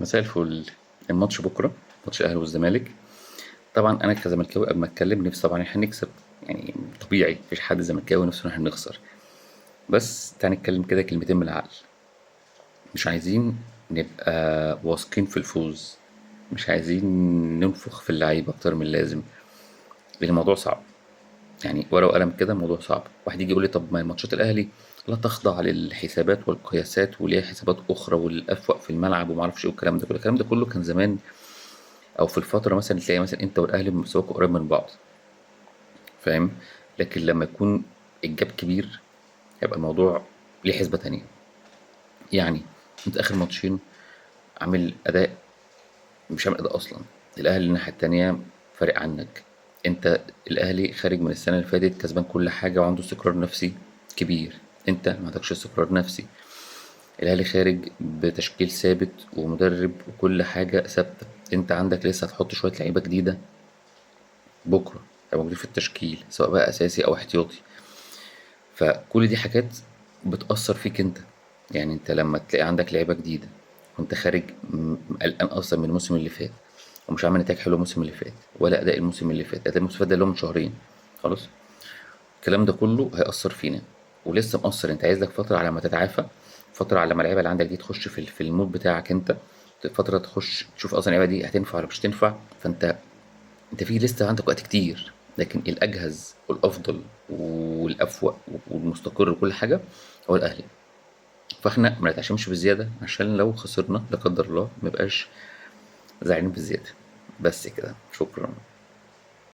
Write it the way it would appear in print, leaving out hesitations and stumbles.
مساء الفل. الماتش بكرة، ماتش الأهلي والزمالك. طبعا أنا كزملكاوي قبل ما أتكلم نفسي طبعا إن إحنا نكسب، يعني طبيعي مفيش حد زملكاوي نفسه إن إحنا نخسر. بس تعالى نتكلم كده كلمتين بالعقل. مش عايزين نبقى واثقين في الفوز، مش عايزين ننفخ في اللعيبة أكتر من اللازم، لأن الموضوع صعب. يعني ورقة وقلم كده الموضوع صعب. واحد يجي يقول لي طب ما ماتشات الأهلي لا تخضع للحسابات والقياسات وليها حسابات أخرى والأفوق في الملعب ومعرفش إيه والكلام ده كله. الكلام ده كله كان زمان، او في الفتره مثلا تلاقي مثلا انت والاهلي مستواكم قريب من بعض، فاهم؟ لكن لما يكون الجاب كبير هيبقى الموضوع ليه حسبه تانية. يعني انت اخر ماتشين عامل اداء، مش عامل اداء اصلا. الاهلي الناحيه التانية فارق عنك. انت الاهلي خارج من السنه اللي فاتت كسبان كل حاجه وعنده استقرار نفسي كبير، انت ما عندكش استقرار نفسي. الاهلي خارج بتشكيل ثابت ومدرب وكل حاجه ثابته، انت عندك لسه هتحط شويه لعيبه جديده بكره هيبقى موجودين في التشكيل سواء بقى اساسي او احتياطي. فكل دي حاجات بتأثر فيك انت. يعني انت لما تلاقي عندك لعيبة جديدة وانت خارج قلقان اصلا من الموسم اللي فات، ومش عامل نتائج حلوه الموسم اللي فات ولا اداء الموسم اللي فات، اداء الموسم اللي فات ده اللي هو من شهرين خلاص. الكلام ده كله هيأثر فينا، ولسه مأثر. انت عايز لك فترة على ما تتعافى، فترة على ما اللعيبة اللي عندك دي تخش في المود بتاعك انت، فترة تخش تشوف اصلا اللعيبة دي هتنفع ولا مش هتنفع. فانت في لسه عندك وقت كتير، لكن الاجهز والافضل والافوق والمستقر وكل حاجه هو الاهلي. فاحنا ما نتعشمش بزياده عشان لو خسرنا لا قدر الله ما يبقاش زعلانين بزياده. بس كده، شكرا.